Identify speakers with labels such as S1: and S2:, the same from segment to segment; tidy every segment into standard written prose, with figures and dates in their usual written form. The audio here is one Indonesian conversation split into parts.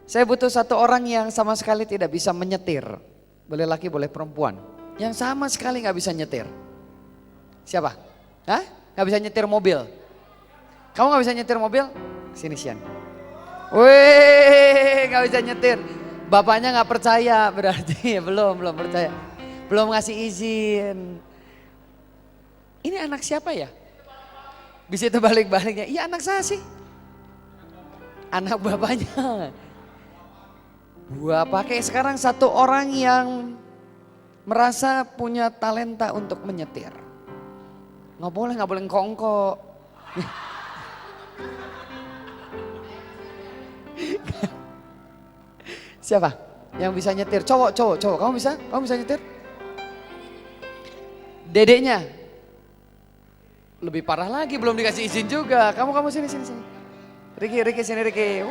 S1: Saya butuh satu orang yang sama sekali tidak bisa menyetir. Boleh laki, boleh perempuan. Yang sama sekali gak bisa nyetir. Siapa? Hah? Gak bisa nyetir mobil. Kamu gak bisa nyetir mobil? Sini Sian. Wih, gak bisa nyetir. Bapaknya gak percaya berarti. Belum percaya. Belum ngasih izin. Ini anak siapa ya? Bisa itu balik-baliknya. Iya anak saya sih. Anak bapaknya. Gua pakai sekarang satu orang yang merasa punya talenta untuk menyetir. Nggak boleh kongko. Siapa yang bisa nyetir? Cowok. Kamu bisa? Kamu bisa nyetir? Dedeknya lebih parah lagi, belum dikasih izin juga. Kamu sini. Riki sini Riki.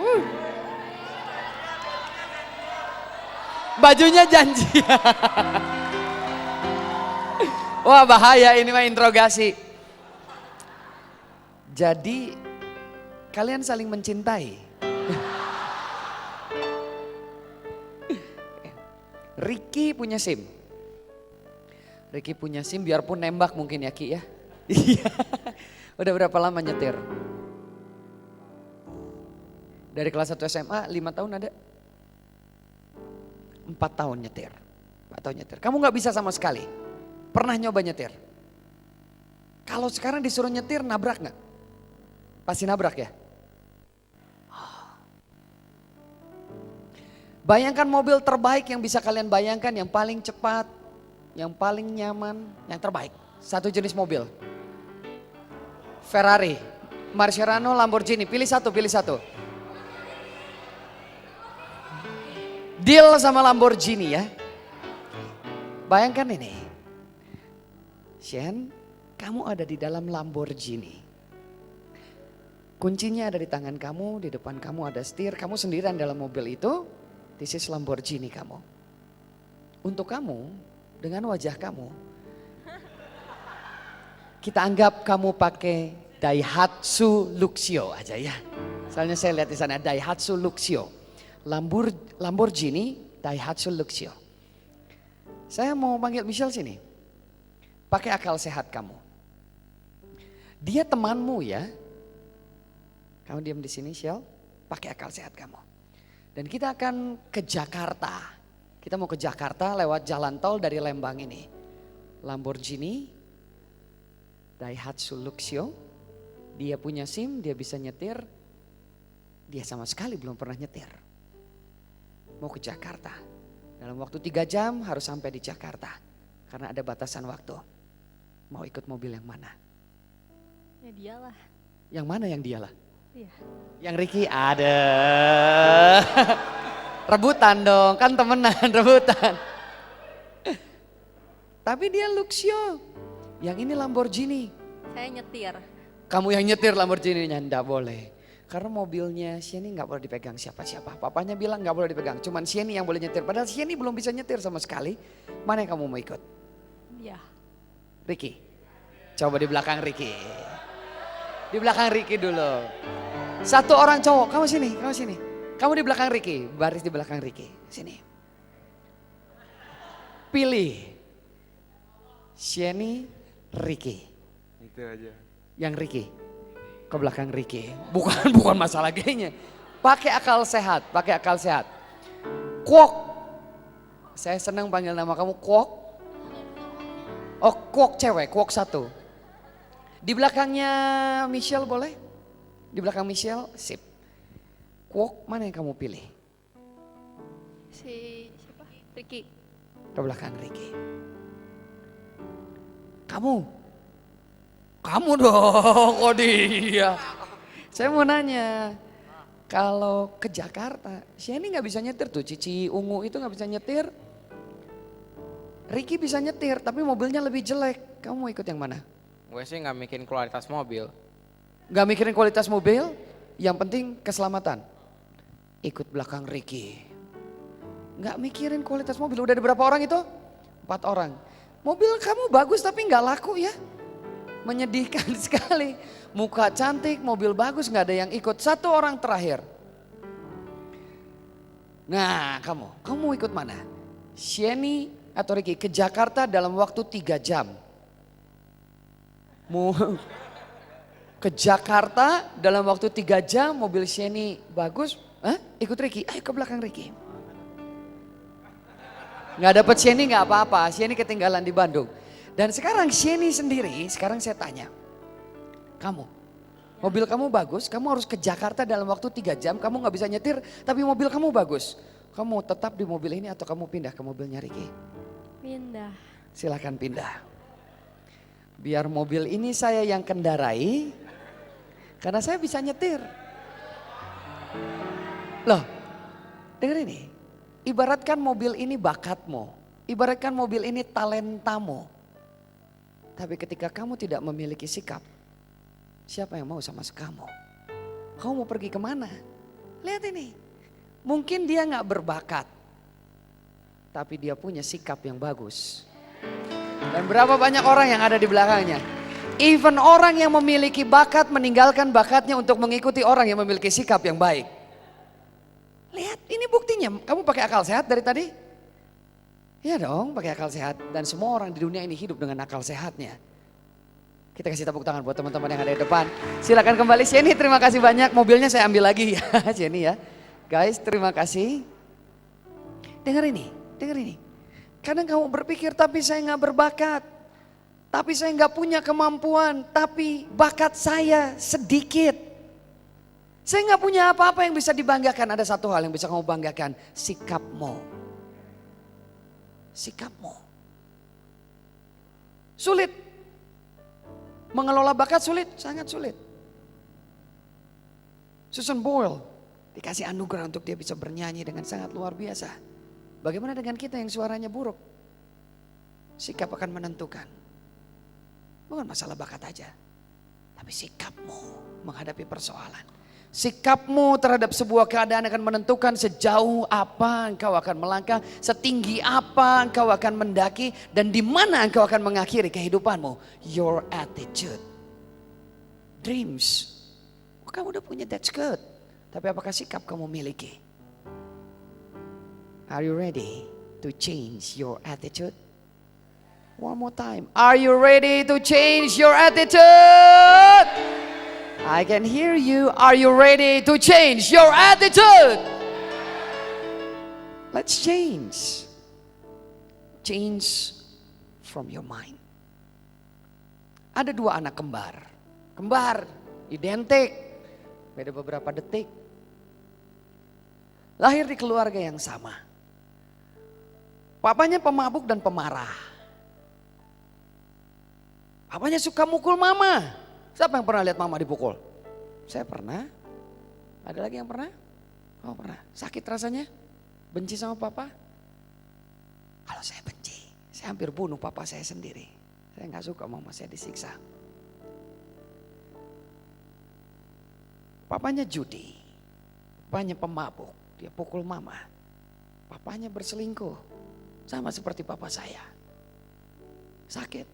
S1: Bajunya janji. Wah bahaya ini mah interogasi. Jadi kalian saling mencintai. Ricky punya SIM. Biarpun nembak mungkin ya Ki ya. Iya. Udah berapa lama nyetir? Dari kelas 1 SMA 5 tahun ada? 4 tahun nyetir. 4 tahun nyetir. Kamu gak bisa sama sekali. Pernah nyoba nyetir? Kalau sekarang disuruh nyetir nabrak gak? Pasti nabrak ya? Bayangkan mobil terbaik yang bisa kalian bayangkan, yang paling cepat, yang paling nyaman, yang terbaik. Satu jenis mobil. Ferrari, Maserati, Lamborghini, pilih satu. Deal sama Lamborghini ya. Bayangkan ini. Shen, kamu ada di dalam Lamborghini. Kuncinya ada di tangan kamu, di depan kamu ada setir, kamu sendirian dalam mobil itu. This is Lamborghini kamu. Untuk kamu, dengan wajah kamu, kita anggap kamu pakai Daihatsu Luxio aja ya. Soalnya saya lihat di sana Daihatsu Luxio. Lamborghini Daihatsu Luxio. Saya mau panggil Michelle sini. Pakai akal sehat kamu. Dia temanmu ya. Kamu diam di sini, Michelle. Pakai akal sehat kamu. Dan kita akan ke Jakarta. Kita mau ke Jakarta lewat jalan tol dari Lembang ini. Lamborghini Daihatsu Luxio. Dia punya SIM, dia bisa nyetir. Dia sama sekali belum pernah nyetir. Mau ke Jakarta. Dalam waktu 3 jam harus sampai di Jakarta. Karena ada batasan waktu. Mau ikut mobil yang mana?
S2: Ya dialah.
S1: Yang mana yang dialah?
S2: Iya.
S1: Yang Ricky ada. Rebutan dong, kan temenan rebutan. Tapi dia Luxio. Yang ini Lamborghini.
S2: Saya nyetir.
S1: Kamu yang nyetir Lamborghini-nya, enggak boleh. Karena mobilnya Sieni gak boleh dipegang siapa-siapa. Papanya bilang gak boleh dipegang, cuman Sieni yang boleh nyetir. Padahal Sieni belum bisa nyetir sama sekali. Mana yang kamu mau ikut?
S2: Iya.
S1: Ricky. Coba di belakang Ricky. Di belakang Ricky dulu. Satu orang cowok, kamu sini. Kamu di belakang Ricky, baris di belakang Ricky. Sini. Pilih. Sieni, Ricky.
S3: Itu aja.
S1: Yang Ricky. Ke belakang Ricky. Bukan masalah gayanya. Pakai akal sehat. Kwok. Saya senang panggil nama kamu Kwok. Oh Kwok cewek, Kwok 1. Di belakangnya Michelle boleh? Di belakang Michelle, sip. Kwok mana yang kamu pilih?
S2: Siapa? Ricky.
S1: Ke belakang Ricky. Kamu dong, kok dia. Saya mau nanya, kalau ke Jakarta, Sieni gak bisa nyetir tuh, Cici Ungu itu gak bisa nyetir. Ricky bisa nyetir, tapi mobilnya lebih jelek. Kamu mau ikut yang mana?
S3: Gue sih nggak mikirin kualitas mobil.
S1: Gak mikirin kualitas mobil, yang penting keselamatan. Ikut belakang Ricky. Gak mikirin kualitas mobil, udah ada berapa orang itu? 4 orang. Mobil kamu bagus tapi gak laku ya. Menyedihkan sekali. Muka cantik, mobil bagus gak ada yang ikut. 1 orang terakhir. Nah kamu mau ikut mana? Sheni atau Ricky ke Jakarta dalam waktu 3 jam. Mau ke Jakarta dalam waktu 3 jam, mobil Sheni bagus. Hah? Ikut Ricky, ayo ke belakang Ricky. Nggak dapet Sheni nggak apa-apa, Sheni ketinggalan di Bandung. Dan sekarang Sheni sendiri, sekarang saya tanya. Kamu, mobil kamu bagus, kamu harus ke Jakarta dalam waktu 3 jam, kamu nggak bisa nyetir, tapi mobil kamu bagus. Kamu tetap di mobil ini atau kamu pindah ke mobilnya Ricky?
S2: Pindah.
S1: Silakan pindah. Biar mobil ini saya yang kendarai, karena saya bisa nyetir. Loh, dengar ini. Ibaratkan mobil ini bakatmu, ibaratkan mobil ini talentamu. Tapi ketika kamu tidak memiliki sikap, siapa yang mau sama kamu? Kamu mau pergi kemana? Lihat ini, mungkin dia gak berbakat, tapi dia punya sikap yang bagus. Dan berapa banyak orang yang ada di belakangnya. Even orang yang memiliki bakat meninggalkan bakatnya untuk mengikuti orang yang memiliki sikap yang baik. Lihat ini buktinya, kamu pakai akal sehat dari tadi? Iya dong pakai akal sehat. Dan semua orang di dunia ini hidup dengan akal sehatnya. Kita kasih tepuk tangan buat teman-teman yang ada di depan. Silakan kembali Sheni, terima kasih banyak. Mobilnya saya ambil lagi ya Sheni ya. Guys terima kasih. Dengar ini, dengar ini. Kadang kamu berpikir tapi saya gak berbakat. Tapi saya gak punya kemampuan. Tapi bakat saya sedikit. Saya gak punya apa-apa yang bisa dibanggakan. Ada satu hal yang bisa kamu banggakan. Sikapmu. Sikapmu. Sulit. Mengelola bakat sulit, sangat sulit. Susan Boyle dikasih anugerah untuk dia bisa bernyanyi dengan sangat luar biasa. Bagaimana dengan kita yang suaranya buruk? Sikap akan menentukan. Bukan masalah bakat aja. Tapi sikapmu menghadapi persoalan. Sikapmu terhadap sebuah keadaan akan menentukan sejauh apa engkau akan melangkah. Setinggi apa engkau akan mendaki. Dan di mana engkau akan mengakhiri kehidupanmu. Your attitude. Dreams. Kamu udah punya, that's good. Tapi apakah sikap kamu miliki? Are you ready to change your attitude? One more time. Are you ready to change your attitude? I can hear you. Are you ready to change your attitude? Let's change. Change from your mind. Ada 2 anak kembar. Kembar, identik. Beda beberapa detik. Lahir di keluarga yang sama. Papanya pemabuk dan pemarah. Papanya suka mukul mama. Siapa yang pernah lihat mama dipukul? Saya pernah. Ada lagi yang pernah? Kamu pernah? Sakit rasanya? Benci sama papa? Kalau saya benci, saya hampir bunuh papa saya sendiri. Saya gak suka mama saya disiksa. Papanya judi. Papanya pemabuk. Dia pukul mama. Papanya berselingkuh. Sama seperti papa saya. Sakit.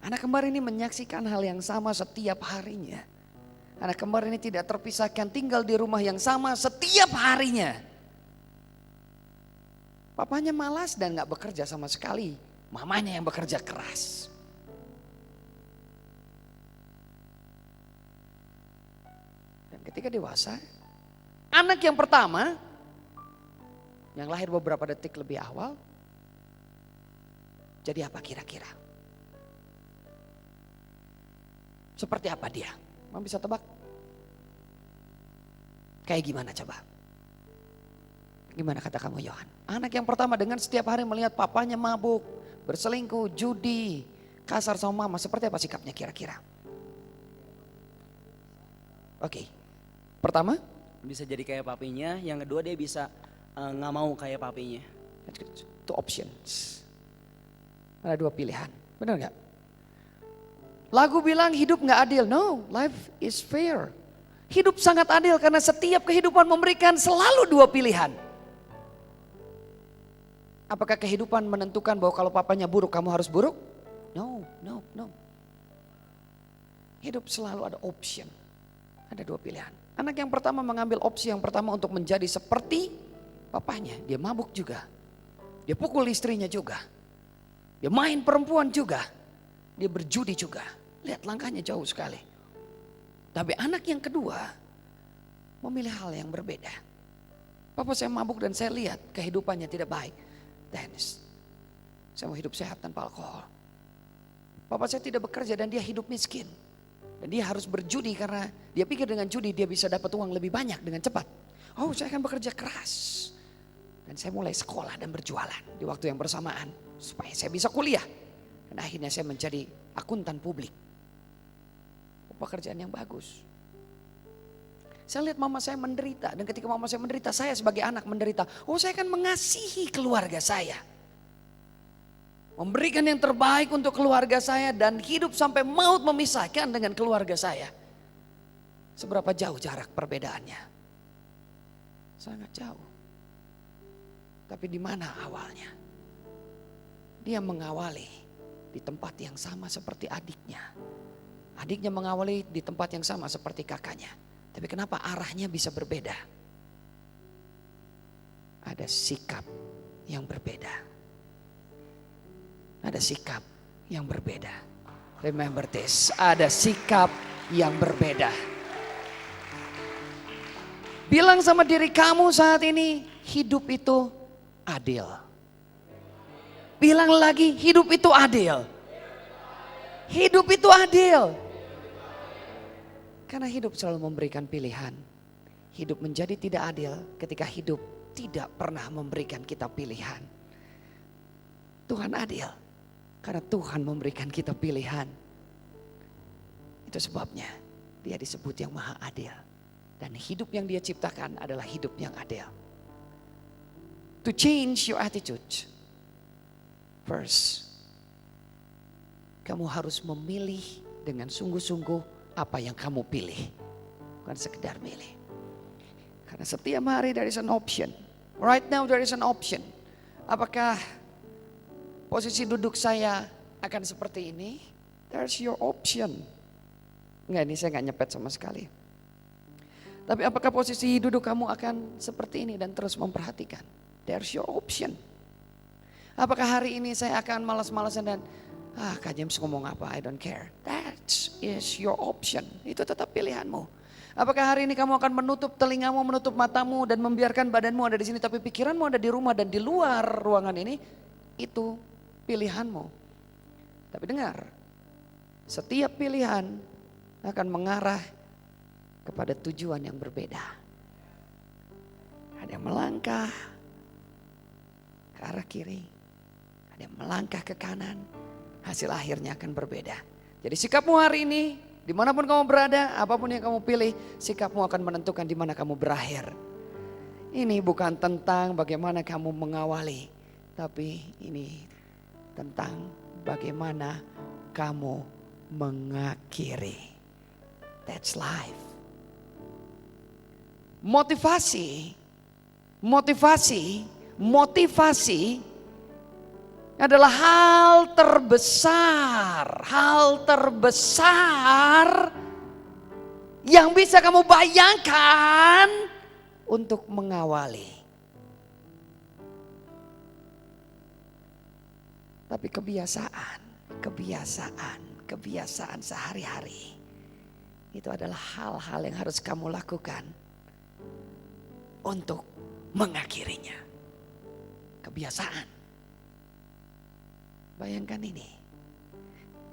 S1: Anak kembar ini menyaksikan hal yang sama setiap harinya. Anak kembar ini tidak terpisahkan tinggal di rumah yang sama setiap harinya. Papanya malas dan gak bekerja sama sekali. Mamanya yang bekerja keras. Dan ketika dewasa, anak yang pertama yang lahir beberapa detik lebih awal, jadi apa kira-kira? Seperti apa dia? Kamu bisa tebak? Kayak gimana coba? Gimana kata kamu Yohan? Anak yang pertama dengan setiap hari melihat papanya mabuk, berselingkuh, judi, kasar sama mama. Seperti apa sikapnya kira-kira? Oke. Pertama?
S4: Bisa jadi kayak papinya, yang kedua dia bisa nggak mau kayak papinya.
S1: Two options. Ada 2 pilihan, benar nggak? Lagu bilang hidup nggak adil. No, life is fair. Hidup sangat adil karena setiap kehidupan memberikan selalu 2 pilihan. Apakah kehidupan menentukan bahwa kalau papanya buruk kamu harus buruk? No. Hidup selalu ada option. Ada 2 pilihan. Anak yang pertama mengambil opsi yang pertama untuk menjadi seperti papahnya. Dia mabuk juga. Dia pukul istrinya juga. Dia main perempuan juga. Dia berjudi juga. Lihat langkahnya jauh sekali. Tapi anak yang kedua memilih hal yang berbeda. Papa saya mabuk dan saya lihat kehidupannya tidak baik. Dennis, saya mau hidup sehat tanpa alkohol. Papa saya tidak bekerja dan dia hidup miskin. Dan dia harus berjudi karena dia pikir dengan judi dia bisa dapat uang lebih banyak dengan cepat. Oh, saya akan bekerja keras. Dan saya mulai sekolah dan berjualan di waktu yang bersamaan. Supaya saya bisa kuliah. Dan akhirnya saya menjadi akuntan publik. Pekerjaan yang bagus. Saya lihat mama saya menderita. Dan ketika mama saya menderita, saya sebagai anak menderita. Oh, saya akan mengasihi keluarga saya. Memberikan yang terbaik untuk keluarga saya dan hidup sampai maut memisahkan dengan keluarga saya. Seberapa jauh jarak perbedaannya? Sangat jauh. Tapi di mana awalnya? Dia mengawali di tempat yang sama seperti adiknya. Adiknya mengawali di tempat yang sama seperti kakaknya. Tapi kenapa arahnya bisa berbeda? Ada sikap yang berbeda. Ada sikap yang berbeda. Remember this, ada sikap yang berbeda. Bilang sama diri kamu saat ini, hidup itu adil. Bilang lagi, hidup itu adil. Hidup itu adil. Karena hidup selalu memberikan pilihan. Hidup menjadi tidak adil ketika hidup tidak pernah memberikan kita pilihan. Tuhan adil. Karena Tuhan memberikan kita pilihan. Itu sebabnya dia disebut yang maha adil. Dan hidup yang dia ciptakan adalah hidup yang adil. To change your attitude. First, kamu harus memilih dengan sungguh-sungguh apa yang kamu pilih. Bukan sekedar milih. Karena setiap hari there is an option. Right now there is an option. Apakah posisi duduk saya akan seperti ini? There's your option. Enggak, ini saya enggak nyepet sama sekali. Tapi apakah posisi duduk kamu akan seperti ini dan terus memperhatikan? There's your option. Apakah hari ini saya akan malas-malasan dan Kak James ngomong apa, I don't care. That is your option. Itu tetap pilihanmu. Apakah hari ini kamu akan menutup telingamu, menutup matamu dan membiarkan badanmu ada di sini tapi pikiranmu ada di rumah dan di luar ruangan ini? Itu pilihanmu. Tapi dengar, setiap pilihan akan mengarah kepada tujuan yang berbeda. Ada yang melangkah ke arah kiri, ada yang melangkah ke kanan, hasil akhirnya akan berbeda. Jadi sikapmu hari ini, dimanapun kamu berada, apapun yang kamu pilih, sikapmu akan menentukan di mana kamu berakhir. Ini bukan tentang bagaimana kamu mengawali, tapi ini tentang bagaimana kamu mengakhiri. That's life. Motivasi adalah hal terbesar yang bisa kamu bayangkan untuk mengawali. Tapi kebiasaan sehari-hari itu adalah hal-hal yang harus kamu lakukan untuk mengakhirinya. Kebiasaan. Bayangkan ini.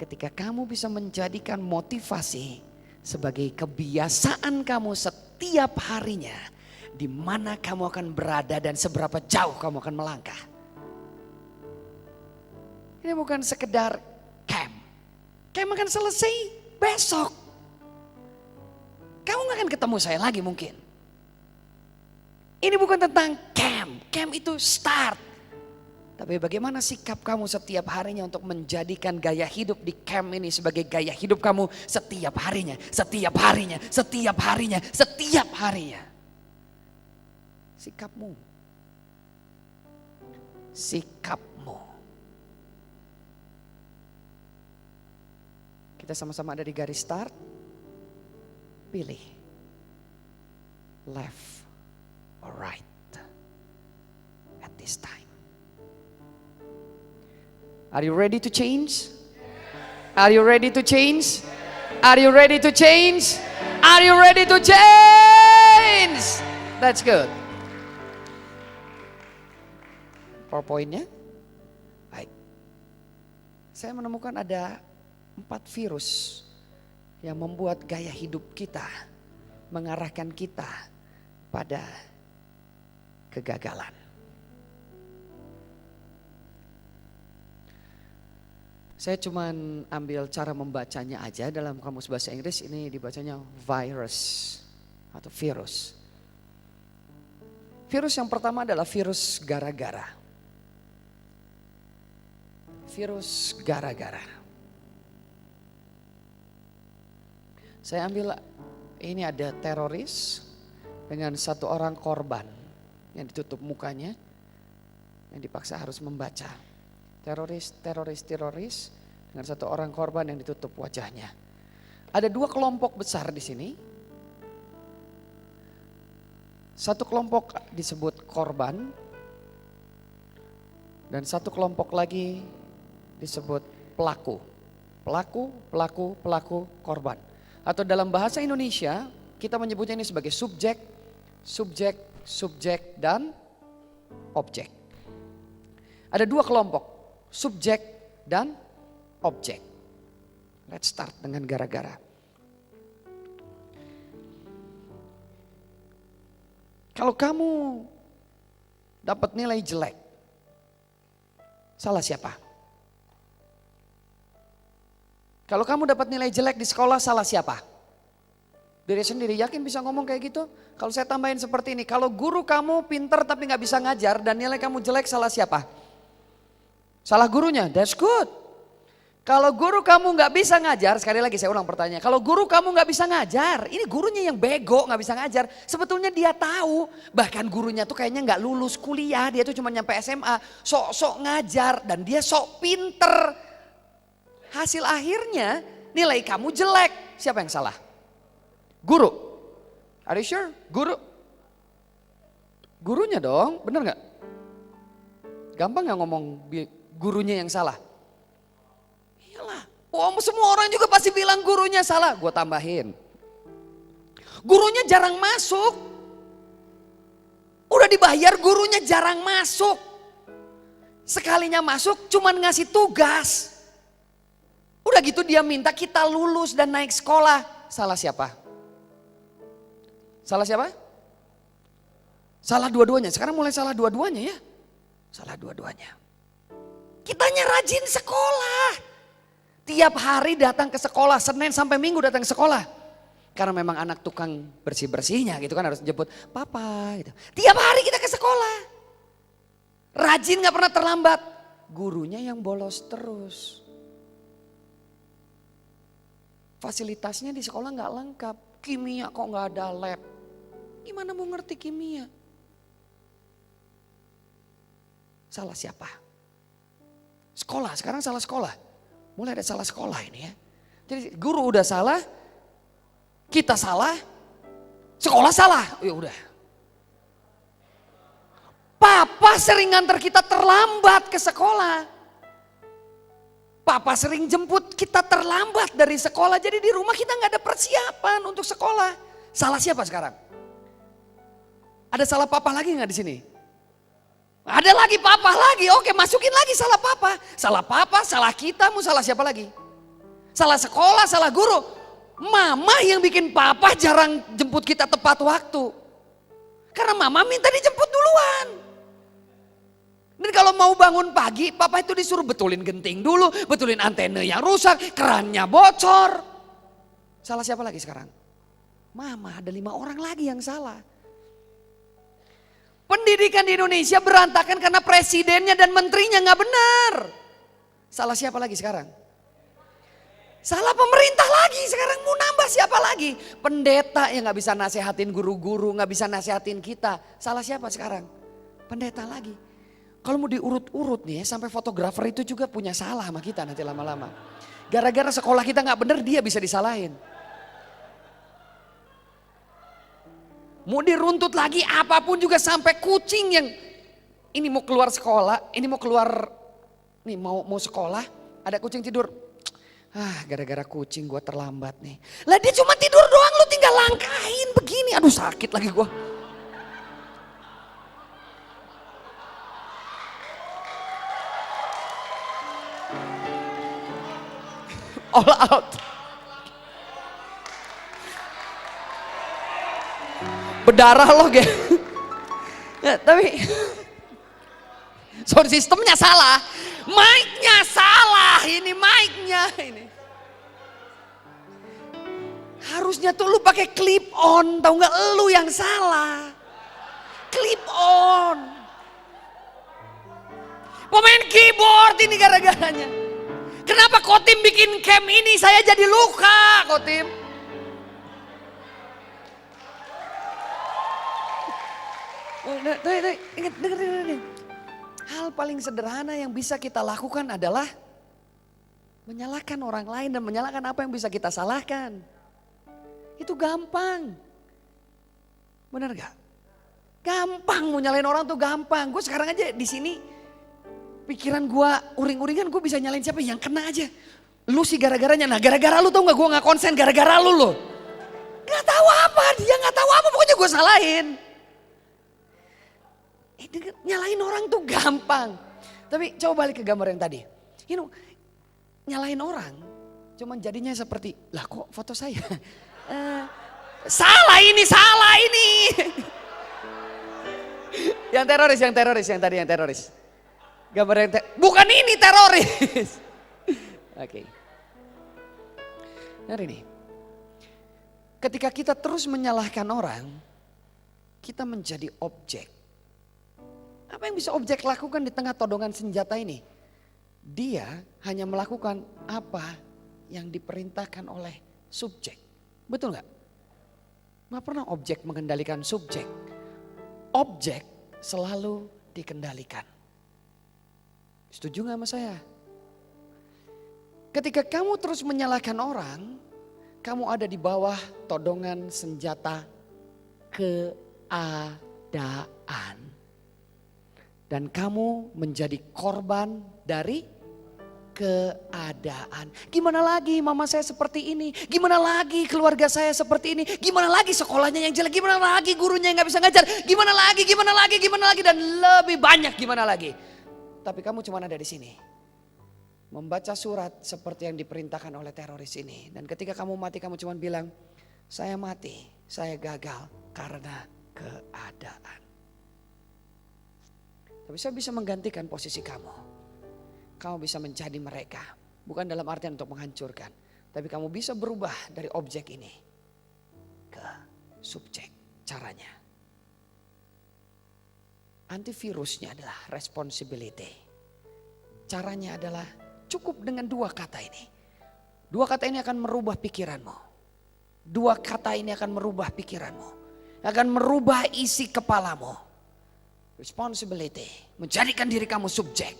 S1: Ketika kamu bisa menjadikan motivasi sebagai kebiasaan kamu setiap harinya, di mana kamu akan berada dan seberapa jauh kamu akan melangkah. Ini bukan sekedar camp. Camp akan selesai besok. Kamu gak akan ketemu saya lagi mungkin. Ini bukan tentang camp. Camp itu start. Tapi bagaimana sikap kamu setiap harinya untuk menjadikan gaya hidup di camp ini sebagai gaya hidup kamu setiap harinya. Setiap harinya. Sikapmu. Kita sama-sama ada di garis start. Pilih. left, or right at this time. Are you ready to change? Are you ready to change? Are you ready to change? Are you ready to change? That's good. PowerPoint-nya. Baik. Saya menemukan ada 4 virus yang membuat gaya hidup kita, mengarahkan kita pada kegagalan. Saya cuman ambil cara membacanya aja dalam kamus bahasa Inggris, ini dibacanya virus atau virus. Virus yang pertama adalah virus gara-gara. Virus gara-gara. Saya ambil, ini ada teroris dengan 1 orang korban yang ditutup mukanya, yang dipaksa harus membaca. Teroris dengan 1 orang korban yang ditutup wajahnya. Ada 2 kelompok besar di sini. 1 kelompok disebut korban dan 1 kelompok lagi disebut pelaku. Pelaku, korban. Atau dalam bahasa Indonesia kita menyebutnya ini sebagai subjek, dan objek. Ada 2 kelompok, subjek dan objek. Let's start dengan gara-gara. Kalau kamu dapat nilai jelek, salah siapa? Kalau kamu dapat nilai jelek di sekolah, salah siapa? Diri sendiri, yakin bisa ngomong kayak gitu? Kalau saya tambahin seperti ini, kalau guru kamu pinter tapi gak bisa ngajar dan nilai kamu jelek, salah siapa? Salah gurunya, that's good. Kalau guru kamu gak bisa ngajar, sekali lagi saya ulang pertanyaan. Kalau guru kamu gak bisa ngajar, ini gurunya yang bego gak bisa ngajar. Sebetulnya dia tahu, bahkan gurunya tuh kayaknya gak lulus kuliah, dia tuh cuma nyampe SMA. Sok-sok ngajar dan dia sok pinter. Hasil akhirnya nilai kamu jelek. Siapa yang salah? Guru. Are you sure? Guru. Gurunya dong, bener gak? Gampang gak ngomong gurunya yang salah? Iyalah. Oh, semua orang juga pasti bilang gurunya salah. Gue tambahin. Gurunya jarang masuk. Udah dibayar gurunya jarang masuk. Sekalinya masuk cuman ngasih tugas. Udah gitu dia minta kita lulus dan naik sekolah. Salah siapa? Salah siapa? Salah dua-duanya. Sekarang mulai salah dua-duanya ya. Salah dua-duanya. Kitanya rajin sekolah. Tiap hari datang ke sekolah. Senin sampai Minggu datang ke sekolah. Karena memang anak tukang bersih-bersihnya gitu kan, harus jemput papa gitu. Tiap hari kita ke sekolah. Rajin gak pernah terlambat. Gurunya yang bolos terus. Fasilitasnya di sekolah gak lengkap. Kimia kok gak ada lab. Gimana mau ngerti kimia? Salah siapa? Sekolah, sekarang salah sekolah. Mulai ada salah sekolah ini ya. Jadi guru udah salah, kita salah, sekolah salah. Ya udah. Papa sering nganter kita terlambat ke sekolah. Papa sering jemput kita terlambat dari sekolah. Jadi di rumah kita gak ada persiapan untuk sekolah. Salah siapa sekarang? Ada salah papa lagi gak di sini? Ada lagi papa lagi. Oke, masukin lagi salah papa. Salah papa, salah kita, mau salah siapa lagi? Salah sekolah, salah guru. Mama yang bikin papa jarang jemput kita tepat waktu. Karena mama minta dijemput duluan. Dan kalau mau bangun pagi, papa itu disuruh betulin genting dulu, betulin antena yang rusak, kerannya bocor. Salah siapa lagi sekarang? Mama, ada 5 orang lagi yang salah. Pendidikan di Indonesia berantakan karena presidennya dan menterinya gak benar. Salah siapa lagi sekarang? Salah pemerintah lagi, sekarang mau nambah siapa lagi? Pendeta yang gak bisa nasehatin guru-guru, gak bisa nasehatin kita. Salah siapa sekarang? Pendeta lagi. Kalau mau diurut-urut nih sampai fotografer itu juga punya salah sama kita nanti lama-lama. Gara-gara sekolah kita gak bener dia bisa disalahin. mau diruntut lagi apapun juga, sampai kucing yang ini mau keluar sekolah, ini mau keluar, nih mau sekolah, ada kucing tidur. Gara-gara kucing gue terlambat nih. Lah dia cuma tidur doang, lu tinggal langkahin begini. Aduh sakit lagi gue. All out. Berdarah loh kayak. Ya, tapi sound sistemnya salah. Mic-nya salah, ini mic-nya ini. Harusnya tuh lu pakai clip on, tau nggak, lu yang salah. Clip on. Pemain keyboard ini gara-garanya. Kenapa Kotim bikin camp ini saya jadi luka, Kotim? Ingat, dengerin. Hal paling sederhana yang bisa kita lakukan adalah menyalahkan orang lain dan menyalahkan apa yang bisa kita salahkan. Itu gampang. Benar gak? Gampang mau nyalain orang tuh gampang. Gue sekarang aja di sini pikiran gue uring-uringan, gue bisa nyalain siapa yang kena aja. Lu sih gara-garanya, nah gara-gara lu tau gak gue gak konsen gara-gara lu loh. Gak tahu apa, dia gak tahu apa, pokoknya gue salahin. Nyalain orang tuh gampang. Tapi coba balik ke gambar yang tadi. Nyalain orang cuman jadinya seperti, lah kok foto saya? Salah ini. Yang teroris. Gambar yang bukan ini teroris. Oke. Nah ini. Ketika kita terus menyalahkan orang, kita menjadi objek. Apa yang bisa objek lakukan di tengah todongan senjata ini? Dia hanya melakukan apa yang diperintahkan oleh subjek. Betul nggak? Nggak pernah objek mengendalikan subjek. Objek selalu dikendalikan. Setuju nggak sama saya? Ketika kamu terus menyalahkan orang, kamu ada di bawah todongan senjata keadaan. Dan kamu menjadi korban dari keadaan. Gimana lagi mama saya seperti ini? Gimana lagi keluarga saya seperti ini? Gimana lagi sekolahnya yang jelek? Gimana lagi gurunya yang gak bisa ngajar? Gimana lagi? Dan lebih banyak gimana lagi. Tapi kamu cuma ada di sini. Membaca surat seperti yang diperintahkan oleh teroris ini. Dan ketika kamu mati kamu cuma bilang, saya mati, saya gagal karena keadaan. Tapi saya bisa menggantikan posisi kamu. Kamu bisa menjadi mereka. Bukan dalam artian untuk menghancurkan. Tapi kamu bisa berubah dari objek ini ke subjek. Caranya. Antivirusnya adalah responsibility. Caranya adalah cukup dengan dua kata ini. Dua kata ini akan merubah pikiranmu. Dua kata ini akan merubah pikiranmu. Akan merubah isi kepalamu. Responsibility, menjadikan diri kamu subjek.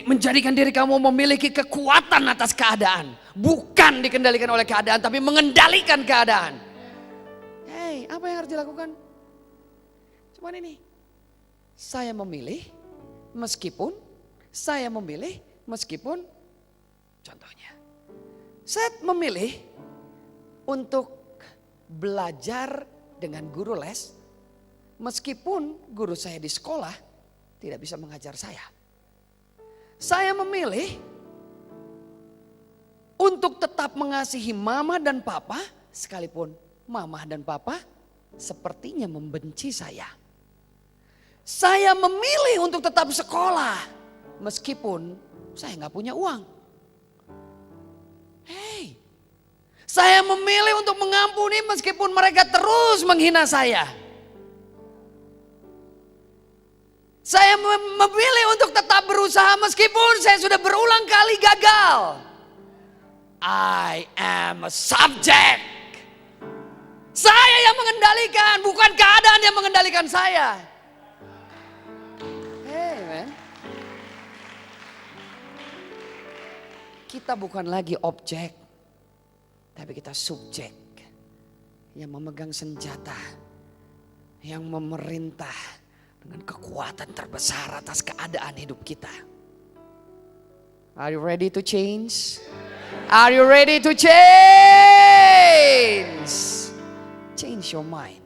S1: Menjadikan diri kamu memiliki kekuatan atas keadaan. Bukan dikendalikan oleh keadaan, tapi mengendalikan keadaan. Hei, apa yang harus dilakukan? Cuman ini. Saya memilih meskipun contohnya. Saya memilih untuk belajar dengan guru les. Meskipun guru saya di sekolah tidak bisa mengajar saya. Saya memilih untuk tetap mengasihi mama dan papa sekalipun mama dan papa sepertinya membenci saya. Saya memilih untuk tetap sekolah meskipun saya nggak punya uang. Hei, saya memilih untuk mengampuni meskipun mereka terus menghina saya. Saya memilih untuk tetap berusaha meskipun saya sudah berulang kali gagal. I am a subject. Saya yang mengendalikan, bukan keadaan yang mengendalikan saya. Hey man. Kita bukan lagi objek, tapi kita subjek yang memegang senjata yang memerintah dengan kekuatan terbesar atas keadaan hidup kita. Are you ready to change? Are you ready to change? Change your mind.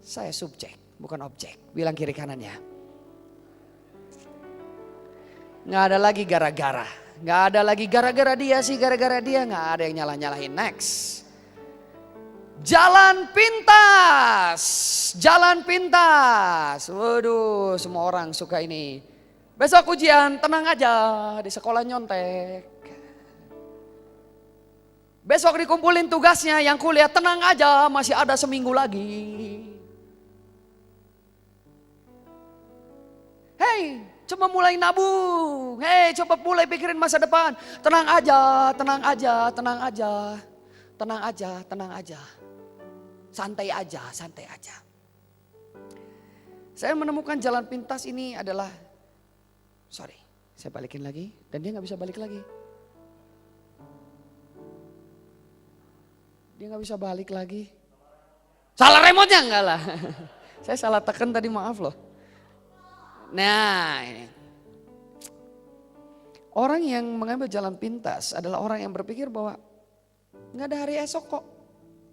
S1: Saya subjek, bukan objek. Bilang kiri kanannya. Nggak ada lagi gara-gara. Nggak ada lagi gara-gara dia sih, gara-gara dia. Nggak ada yang nyalah-nyalahin. Next. Jalan pintas. Jalan pintas. Waduh, semua orang suka ini. Besok ujian, tenang aja. Di sekolah nyontek. Besok dikumpulin tugasnya, yang kuliah tenang aja. Masih ada seminggu lagi. Hey, coba mulai nabung. Hey, coba mulai pikirin masa depan. Tenang aja, tenang aja, tenang aja. Tenang aja, tenang aja. Santai aja, santai aja. Saya menemukan jalan pintas ini adalah, saya balikin lagi dan dia gak bisa balik lagi. Dia gak bisa balik lagi. Salah remote-nya enggak lah. Saya salah tekan tadi, maaf loh. Nah, ini. Orang yang mengambil jalan pintas adalah orang yang berpikir bahwa nggak ada hari esok kok.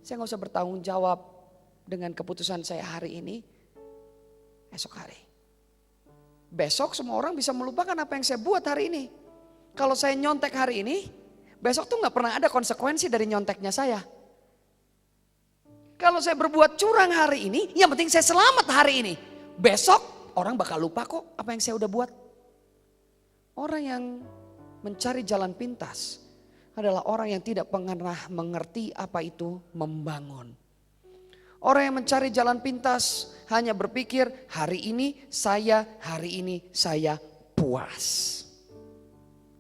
S1: Saya nggak usah bertanggung jawab dengan keputusan saya hari ini, esok hari. Besok semua orang bisa melupakan apa yang saya buat hari ini. Kalau saya nyontek hari ini, besok tuh nggak pernah ada konsekuensi dari nyonteknya saya. Kalau saya berbuat curang hari ini, yang penting saya selamat hari ini. Besok orang bakal lupa kok apa yang saya udah buat. Orang yang mencari jalan pintas adalah orang yang tidak pernah mengerti apa itu membangun. Orang yang mencari jalan pintas hanya berpikir hari ini saya puas.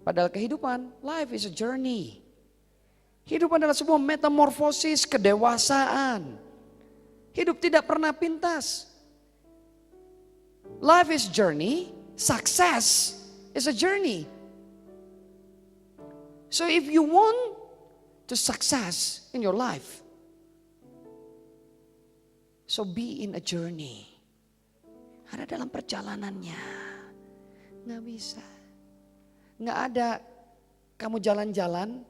S1: Padahal kehidupan, life is a journey. Hidup adalah sebuah metamorfosis kedewasaan. Hidup tidak pernah pintas. Life is journey, success is a journey. So if you want to success in your life, so be in a journey. Ada dalam perjalanannya. Nggak bisa. Nggak ada kamu jalan-jalan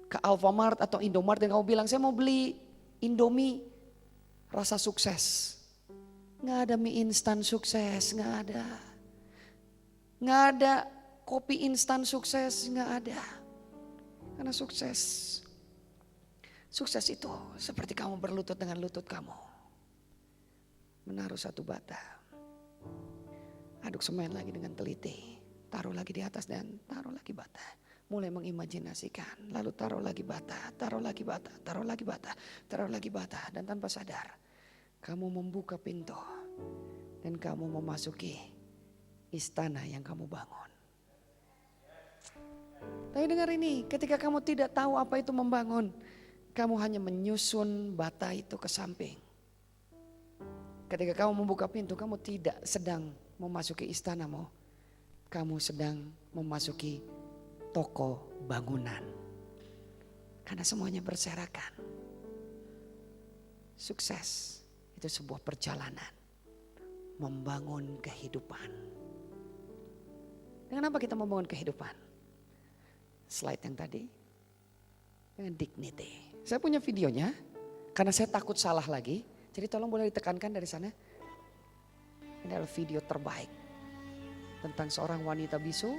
S1: ke Alfamart atau Indomart dan kamu bilang saya mau beli Indomie rasa sukses. Nggak ada mie instan sukses, nggak ada. Nggak ada kopi instan sukses, nggak ada. Karena sukses itu seperti kamu berlutut dengan lutut kamu. Menaruh satu bata. Aduk semen lagi dengan teliti. Taruh lagi di atas dan taruh lagi bata. Mulai mengimajinasikan, lalu taruh lagi bata, taruh lagi bata, taruh lagi bata, taruh lagi bata. Dan tanpa sadar, kamu membuka pintu dan kamu memasuki istana yang kamu bangun. Tapi dengar ini, ketika kamu tidak tahu apa itu membangun, kamu hanya menyusun bata itu ke samping. Ketika kamu membuka pintu, kamu tidak sedang memasuki istanamu, kamu sedang memasuki toko bangunan. Karena semuanya berserakan. Sukses itu sebuah perjalanan membangun kehidupan. Dengan apa kita membangun kehidupan? Slide yang tadi. Dengan dignity. Saya punya videonya karena saya takut salah lagi. Jadi tolong boleh ditekankan dari sana. Ini adalah video terbaik tentang seorang wanita bisu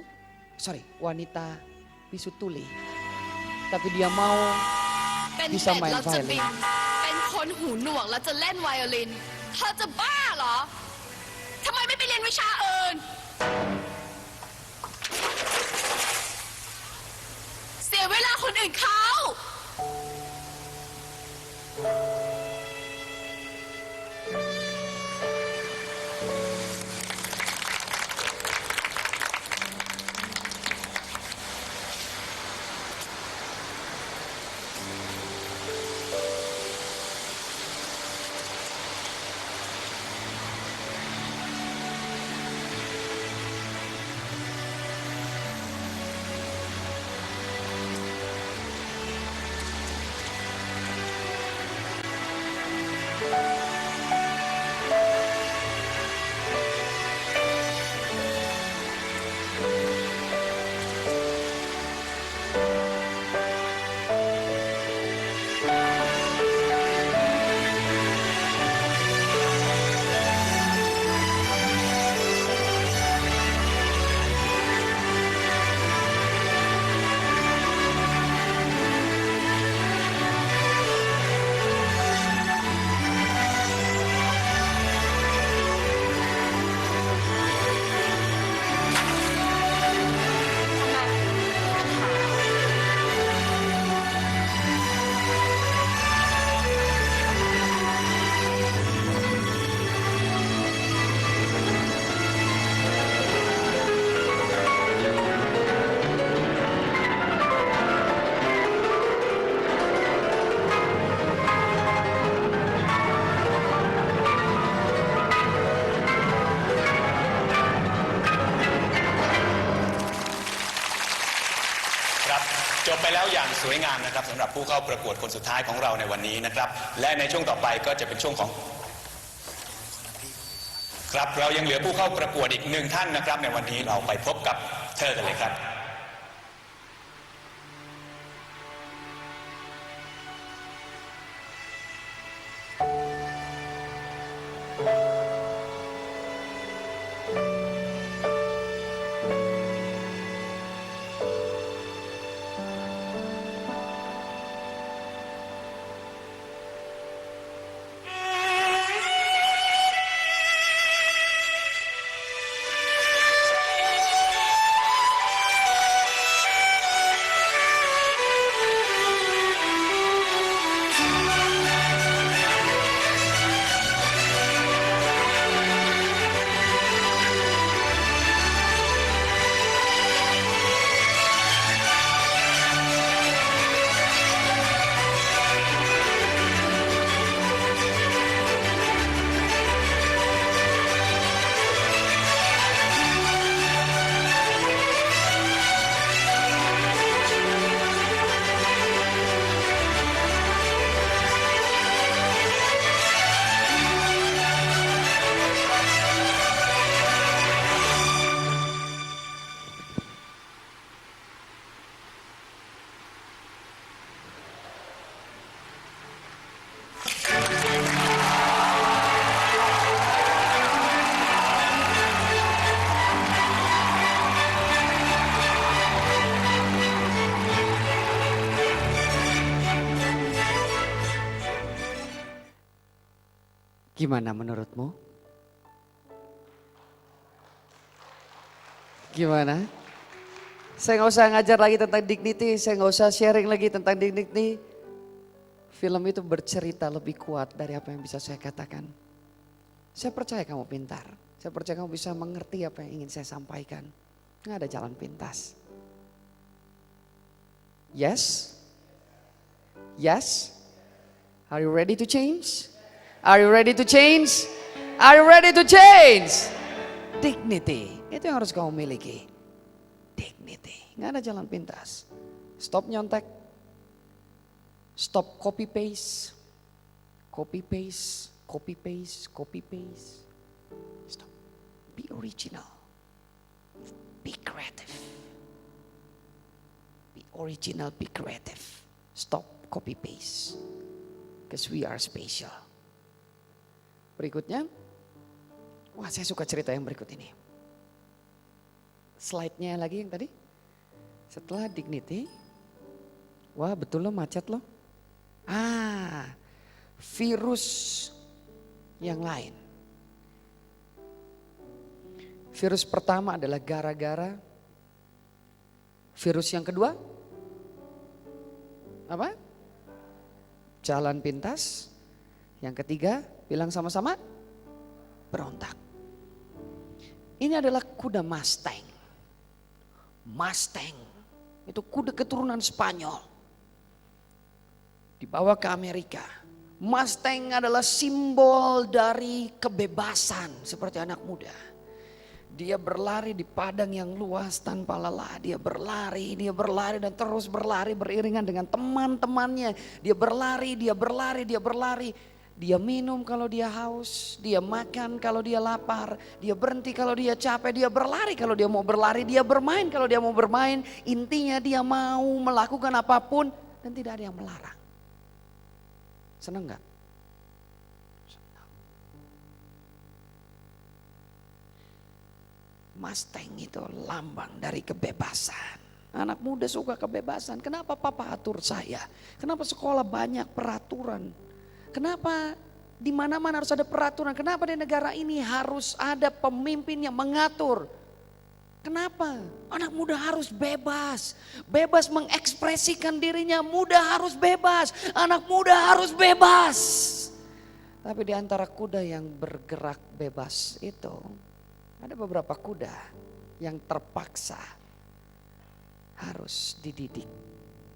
S1: tuli. Tapi dia mau bisa main violin.
S5: เป็นคนหูหนวกแล้วจะเล่นไวโอลินเธอจะบ้าเหรอทำไมไม่ไปเรียนวิชาอื่นเสียเวลาคนอื่นเขา
S6: บไปแล้วอย่างสวยงามนะครับสำหรับผู้เข้าประกวดคนสุดท้ายของเราในวันนี้นะครับและในช่วงต่อไปก็จะเป็นช่วงของครับเรายังเหลือผู้เข้าประกวดอีก1ท่านนะครับในวันนี้เราไปพบกับเธอกันเลยครับ
S1: Gimana menurutmu? Gimana? Saya nggak usah ngajar lagi tentang dignity, saya nggak usah sharing lagi tentang dignity. Film itu bercerita lebih kuat dari apa yang bisa saya katakan. Saya percaya kamu pintar, saya percaya kamu bisa mengerti apa yang ingin saya sampaikan. Nggak ada jalan pintas. Yes? Yes? Are you ready to change? Are you ready to change? Are you ready to change? Dignity, itu yang harus kamu miliki. Dignity, nggak ada jalan pintas. Stop nyontek. Stop copy paste. Copy paste, copy paste, copy paste. Stop. Be original. Be creative. Be original, be creative. Stop copy paste. Because we are special. Berikutnya, wah saya suka cerita yang berikut ini. Slide-nya lagi yang tadi. Setelah dignity, wah betul loh macet loh. Virus yang lain. Virus pertama adalah gara-gara. Virus yang kedua, apa? Jalan pintas. Yang ketiga, bilang sama-sama, berontak. Ini adalah kuda Mustang. Mustang, itu kuda keturunan Spanyol. Dibawa ke Amerika. Mustang adalah simbol dari kebebasan seperti anak muda. Dia berlari di padang yang luas tanpa lelah. Dia berlari dan terus berlari beriringan dengan teman-temannya. Dia berlari. Dia minum kalau dia haus, dia makan kalau dia lapar, dia berhenti kalau dia capek, dia berlari kalau dia mau berlari, dia bermain kalau dia mau bermain. Intinya dia mau melakukan apapun dan tidak ada yang melarang. Senang gak? Senang. Mustang itu lambang dari kebebasan. Anak muda suka kebebasan. Kenapa papa atur saya? Kenapa sekolah banyak peraturan? Kenapa di mana-mana harus ada peraturan? Kenapa di negara ini harus ada pemimpin yang mengatur? Kenapa? Anak muda harus bebas. Bebas mengekspresikan dirinya. Muda harus bebas. Anak muda harus bebas. Tapi di antara kuda yang bergerak bebas itu, ada beberapa kuda yang terpaksa harus dididik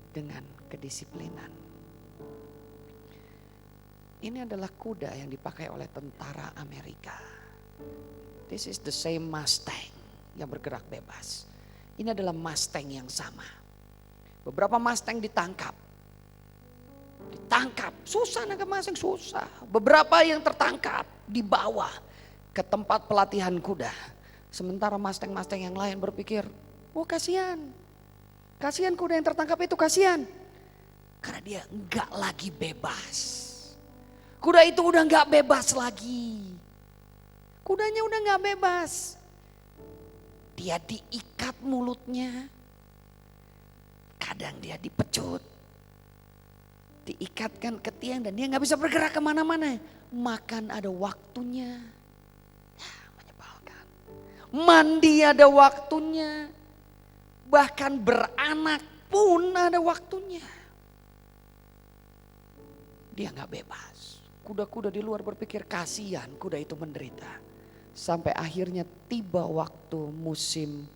S1: dengan kedisiplinan. Ini adalah kuda yang dipakai oleh tentara Amerika. This is the same Mustang yang bergerak bebas. Ini adalah Mustang yang sama. Beberapa Mustang ditangkap. Susah nangkap Mustang, susah. Beberapa yang tertangkap dibawa ke tempat pelatihan kuda. Sementara Mustang-Mustang yang lain berpikir, oh kasihan. Kasihan kuda yang tertangkap itu, kasihan. Karena dia enggak lagi bebas. Kuda itu udah enggak bebas lagi. Kudanya udah enggak bebas. Dia diikat mulutnya. Kadang dia dipecut. Diikatkan ke tiang dan dia nggak bisa bergerak kemana-mana. Makan ada waktunya. Ya, menyebalkan. Mandi ada waktunya. Bahkan beranak pun ada waktunya. Dia nggak bebas. Kuda-kuda di luar berpikir kasihan kuda itu menderita. Sampai akhirnya tiba waktu musim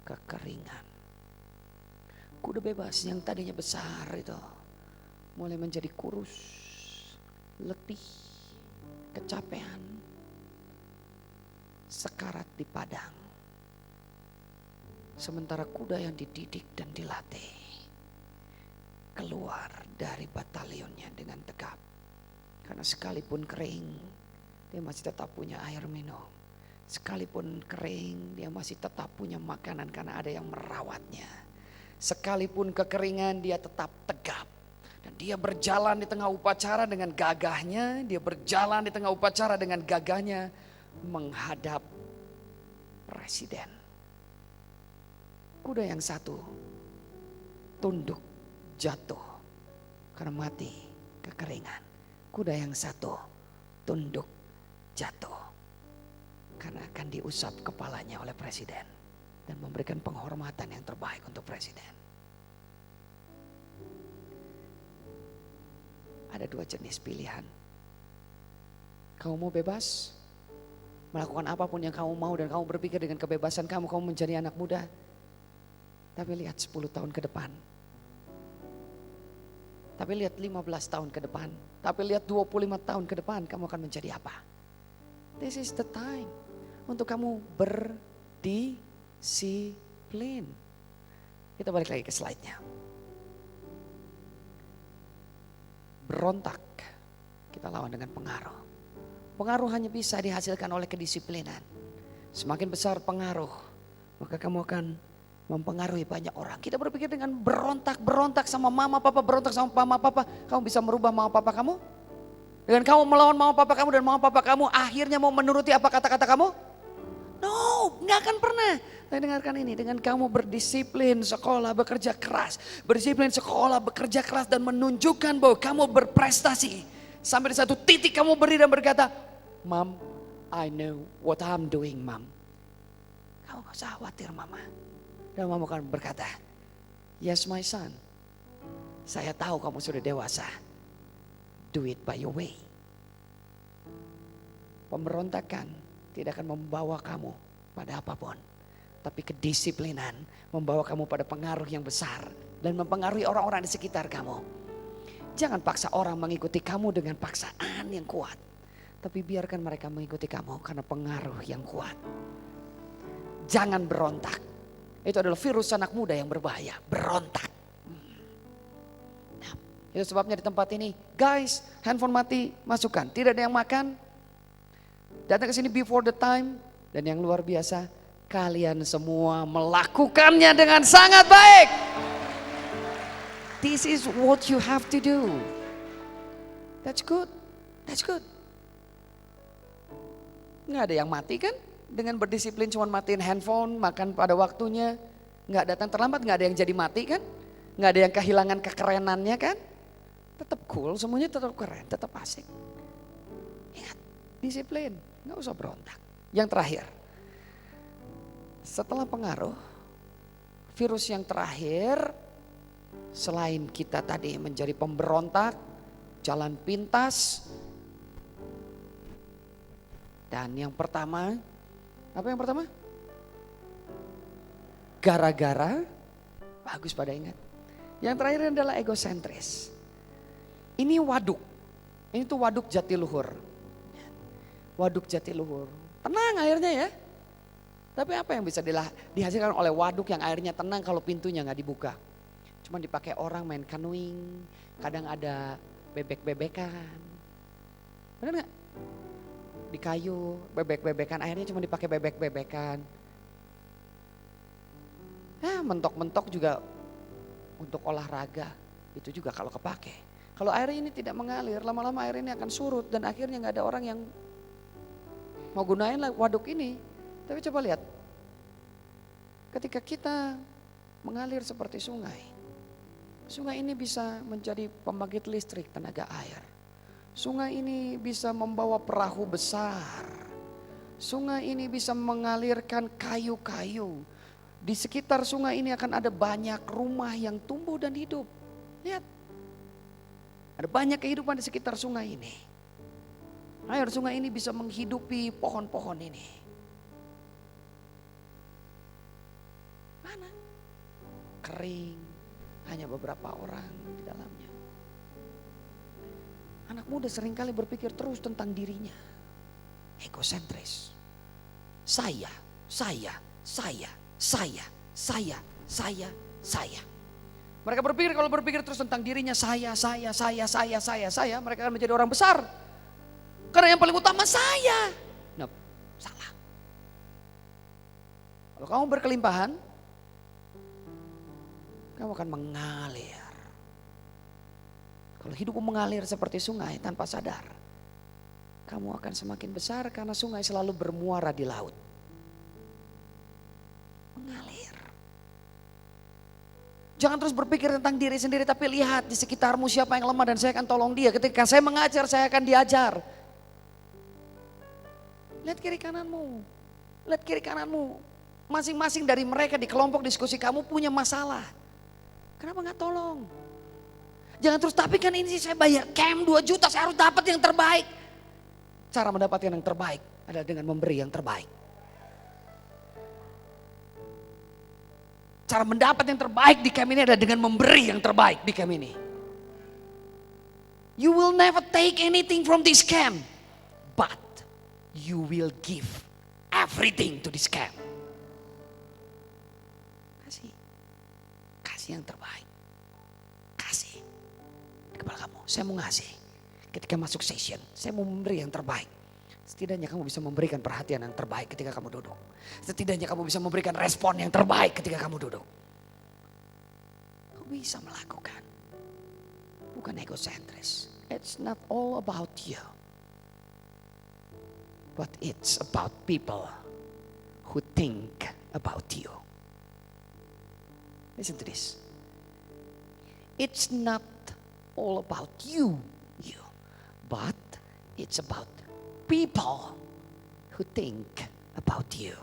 S1: kekeringan. Kuda bebas yang tadinya besar itu mulai menjadi kurus, letih, kecapean, sekarat di padang. Sementara kuda yang dididik dan dilatih keluar dari batalionnya dengan tegap. Karena sekalipun kering, dia masih tetap punya air minum. Sekalipun kering, dia masih tetap punya makanan karena ada yang merawatnya. Sekalipun kekeringan, dia tetap tegap. Dan dia berjalan di tengah upacara dengan gagahnya. Dia berjalan di tengah upacara dengan gagahnya menghadap presiden. Kuda yang satu tunduk jatuh karena mati kekeringan. Kuda yang satu tunduk jatuh karena akan diusap kepalanya oleh presiden dan memberikan penghormatan yang terbaik untuk presiden. Ada dua jenis pilihan. Kamu mau bebas? Melakukan apapun yang kamu mau dan kamu berpikir dengan kebebasan kamu menjadi anak muda. Tapi lihat 10 tahun ke depan. Tapi lihat 15 tahun ke depan. Tapi lihat 25 tahun ke depan kamu akan menjadi apa? This is the time untuk kamu berdisiplin. Kita balik lagi ke slide-nya. Berontak kita lawan dengan pengaruh. Pengaruh hanya bisa dihasilkan oleh kedisiplinan. Semakin besar pengaruh, maka kamu akan mempengaruhi banyak orang. Kita berpikir dengan berontak sama mama papa, berontak sama mama papa, kamu bisa merubah mama papa kamu? Dengan kamu melawan mama papa kamu dan mama papa kamu akhirnya mau menuruti apa kata-kata kamu? No, gak akan pernah. Tapi dengarkan ini, dengan kamu berdisiplin sekolah, bekerja keras. Berdisiplin sekolah, bekerja keras dan menunjukkan bahwa kamu berprestasi. Sampai di satu titik kamu berdiri dan berkata, Mom, I know what I'm doing, Mom. Kamu gak usah khawatir, Mama. Dan Mama akan berkata, yes my son, saya tahu kamu sudah dewasa. Do it by your way. Pemberontakan tidak akan membawa kamu pada apapun. Tapi kedisiplinan membawa kamu pada pengaruh yang besar. Dan mempengaruhi orang-orang di sekitar kamu. Jangan paksa orang mengikuti kamu dengan paksaan yang kuat. Tapi biarkan mereka mengikuti kamu karena pengaruh yang kuat. Jangan berontak. Itu adalah virus anak muda yang berbahaya. Berontak. Nah, itu sebabnya di tempat ini, guys, handphone mati, masukkan. Tidak ada yang makan. Datang ke sini before the time. Dan yang luar biasa, kalian semua melakukannya dengan sangat baik. This is what you have to do. That's good. That's good. Nggak ada yang mati kan? Dengan berdisiplin cuma matiin handphone, makan pada waktunya. Nggak datang terlambat, nggak ada yang jadi mati kan? Nggak ada yang kehilangan kekerenannya kan? Tetap cool, semuanya tetap keren, tetap asik. Ingat, disiplin, nggak usah berontak. Yang terakhir, setelah pengaruh, virus yang terakhir, selain kita tadi menjadi pemberontak, jalan pintas. Dan yang pertama, apa yang pertama? Gara-gara, bagus pada ingat. Yang terakhir adalah egosentris. Ini waduk, ini tuh waduk Jatiluhur. Waduk Jatiluhur, tenang airnya ya. Tapi apa yang bisa dihasilkan oleh waduk yang airnya tenang kalau pintunya nggak dibuka? cuma dipakai orang main canoeing, kadang ada bebek-bebekan. Benar nggak? Di kayu, bebek-bebekan, airnya cuma dipakai bebek-bebekan. Mentok-mentok juga untuk olahraga, itu juga kalau kepake. Kalau air ini tidak mengalir, lama-lama air ini akan surut dan akhirnya nggak ada orang yang mau gunain waduk ini. Tapi coba lihat, ketika kita mengalir seperti sungai, sungai ini bisa menjadi pembangkit listrik tenaga air. Sungai ini bisa membawa perahu besar. Sungai ini bisa mengalirkan kayu-kayu. Di sekitar sungai ini akan ada banyak rumah yang tumbuh dan hidup. Lihat, ada banyak kehidupan di sekitar sungai ini. Air sungai ini bisa menghidupi pohon-pohon ini. Mana? Kering, hanya beberapa orang di dalamnya. Anak muda seringkali berpikir terus tentang dirinya. Egosentris. Saya. Mereka berpikir kalau berpikir terus tentang dirinya saya, mereka akan menjadi orang besar. Karena yang paling utama saya. No, salah. Kalau kamu berkelimpahan, kamu akan mengalir. Kalau hidupmu mengalir seperti sungai tanpa sadar, kamu akan semakin besar karena sungai selalu bermuara di laut. Mengalir. Jangan terus berpikir tentang diri sendiri, tapi lihat di sekitarmu siapa yang lemah dan saya akan tolong dia. Ketika saya mengajar, saya akan diajar. Lihat kiri kananmu. Lihat kiri kananmu. Masing-masing dari mereka di kelompok diskusi kamu punya masalah. Kenapa gak tolong? Jangan terus, tapi kan ini saya bayar camp 2 juta, saya harus dapat yang terbaik. Cara mendapatkan yang terbaik adalah dengan memberi yang terbaik. Cara mendapat yang terbaik di camp ini adalah dengan memberi yang terbaik di camp ini. You will never take anything from this camp, but you will give everything to this camp. Kasih yang terbaik. Kasih di kepala kamu. Saya mau ngasih. Ketika masuk session, saya mau memberi yang terbaik. Setidaknya kamu bisa memberikan perhatian yang terbaik ketika kamu duduk. Setidaknya kamu bisa memberikan respon yang terbaik ketika kamu duduk. Kamu bisa melakukan. Bukan egosentris. It's not all about you. But it's about people who think about you. Listen to this. It's not all about you, but it's about people who think about you.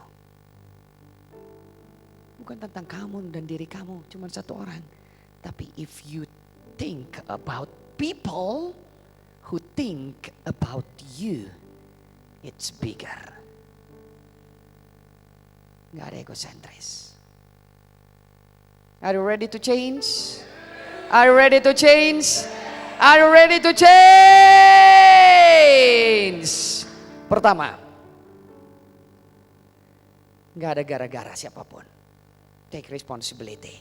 S1: Bukan tentang kamu dan diri kamu, cuma satu orang. Tapi if you think about people who think about you, it's bigger. Gak ada egosentris. Are you ready to change? Are you ready to change? Are you ready to change? Pertama, gak ada gara-gara siapapun. Take responsibility.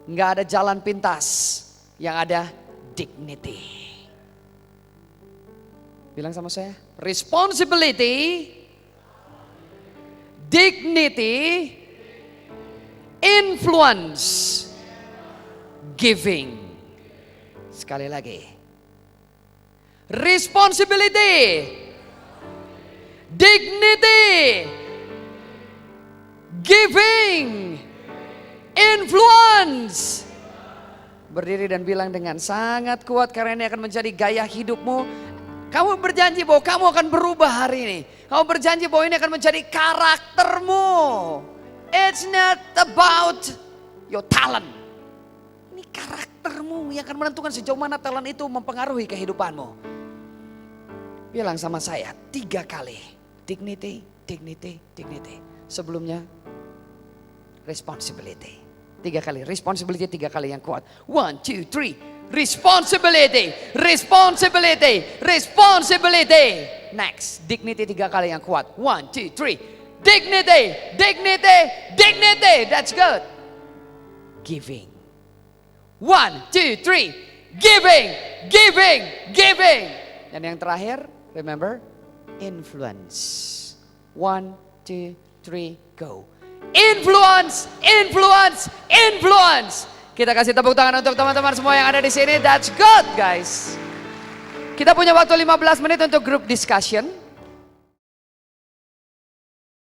S1: Gak ada jalan pintas, yang ada dignity. Bilang sama saya, responsibility, dignity, influence, giving. Sekali lagi. Responsibility, dignity, giving, influence. Berdiri dan bilang dengan sangat kuat karena ini akan menjadi gaya hidupmu. Kamu berjanji bahwa kamu akan berubah hari ini. Kamu berjanji bahwa ini akan menjadi karaktermu. It's not about your talent. Ini karaktermu yang akan menentukan sejauh mana talent itu mempengaruhi kehidupanmu. Bilang sama saya 3 kali. Dignity, dignity, dignity. Sebelumnya responsibility. 3 kali. Responsibility 3 kali yang kuat. 1, 2, 3. Responsibility, responsibility, responsibility. Next, dignity 3 kali yang kuat. 1, 2, 3. Dignity, dignity, dignity. That's good. Giving. 1, 2, 3. Giving, giving, giving. Dan yang terakhir, remember, influence. 1, 2, 3, go. Influence, influence, influence. Kita kasih tepuk tangan untuk teman-teman semua yang ada di sini. That's good, guys. Kita punya waktu 15 menit untuk group discussion.